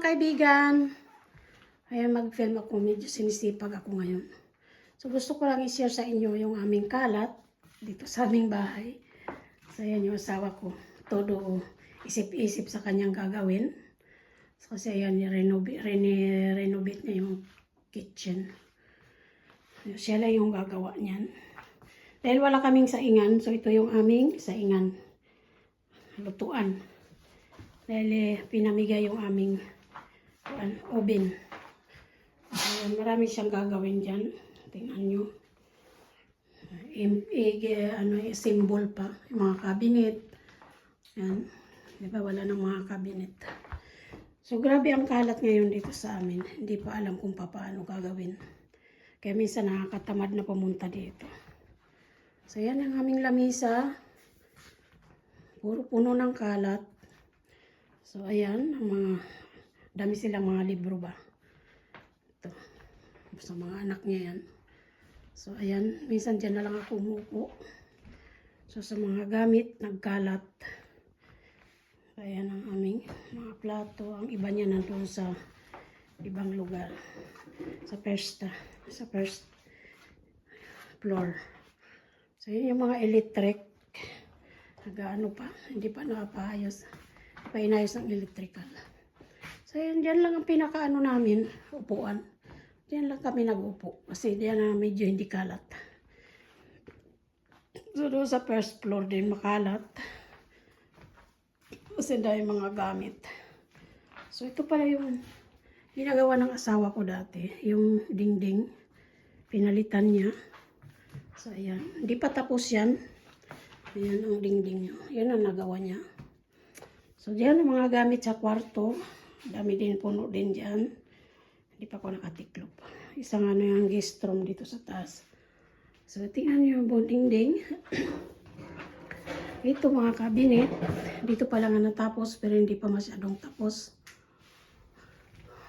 kaibigan, ayan mag-film ako, medyo sinisipag ako ngayon. So gusto ko lang i-share sa inyo yung aming kalat dito sa aming bahay. So ayan yung asawa ko, todo isip-isip sa kanyang gagawin. So kasi ayan, renovate niya yung kitchen. Siya lang yung gagawa niyan. Dahil wala kaming saingan, so ito yung aming saingan. Lutuan. Dahil pinamigay yung aming oven. Marami siyang gagawin dyan. Tingnan nyo. Symbol pa. Yung mga cabinet. Yan. Diba wala ng mga cabinet. So grabe ang kalat ngayon dito sa amin. Hindi pa alam kung paano gagawin. Kaya minsan nakakatamad na pumunta dito. So yan ang aming lamisa. Puro puno ng kalat. So ayan, dami silang mga libro ba. Ito, sa mga anak niya yan. So ayan, minsan dyan na lang ako umupo. So sa mga gamit, nagkalat. Ayan ang aming mga plato. Ang iba niya nandun sa ibang lugar. Sa first floor. So yun yung mga electric. Nag-ano pa, hindi pa nakapaayos. Painayos ng electrical. So yun, dyan lang ang pinakaano namin, upuan. Dyan lang kami nag-upo. Kasi dyan na medyo hindi kalat. So doon sa first floor din makalat. Kasi dahil mga gamit. So ito pala yung ginagawa ng asawa ko dati. Yung dingding. Pinalitan niya. So ayan. Hindi pa tapos yan. Ayan ang dingding niya. Yan ang nagawa niya. So diyan ang mga gamit sa kwarto. Dami din puno din dyan. Hindi pa ako nakatiklop. Isang yung guest room dito sa taas. So tingnan niyo yung dingding. Ito mga cabinet. Dito pa lang natapos pero hindi pa masyadong tapos.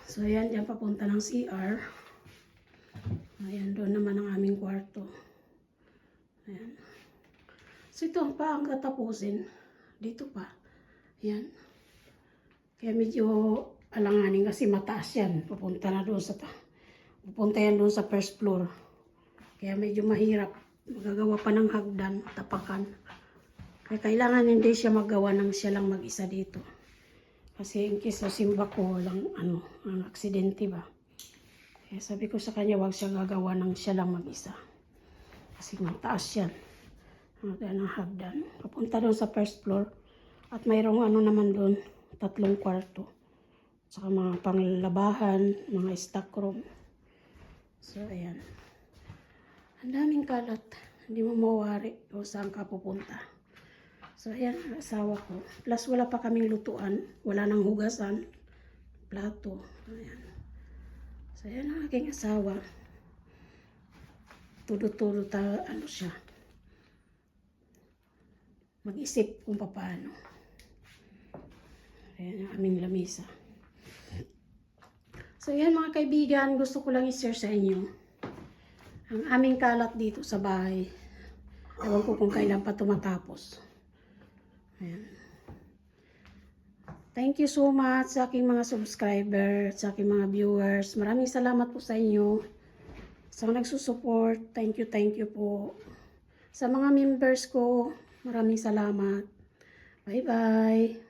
So ayan, dyan papunta ng CR. Ayan, doon naman ang aming kwarto. Ayan. So ito pa ang katapusin. Dito pa. Ayan. Kaya medyo alanganin kasi mataas yan. Pupunta yan doon sa first floor. Kaya medyo mahirap. Magagawa pa ng hagdan, tapakan. Kaya kailangan hindi siya magawa ng siya lang mag-isa dito. Kasi in case simba ko lang ang aksidente ba. Kaya sabi ko sa kanya wag siya gagawa ng siya lang mag-isa. Kasi mataas yan. Ang hagdan. Papunta doon sa first floor. At mayroong naman doon, 3 kwarto. Saka mga panglabahan, mga stock room. So, ayan. Ang daming kalat. Hindi mo mawari kung saan ka pupunta. So, ayan, asawa ko. Plus, wala pa kaming lutuan. Wala nang hugasan. Plato. Ayan. So, ayan ang aking asawa. Tudo-tudo siya. Mag-isip kung paano. Ayan ang aming lamisa. So yan mga kaibigan, gusto ko lang i-share sa inyo ang aming kalat dito sa bahay. Ewan ko kung kailan pa tumatapos. Ayan. Thank you so much sa aking mga subscribers, sa aking mga viewers. Maraming salamat po sa inyo. Sa nagsusupport, thank you po. Sa mga members ko, maraming salamat. Bye-bye.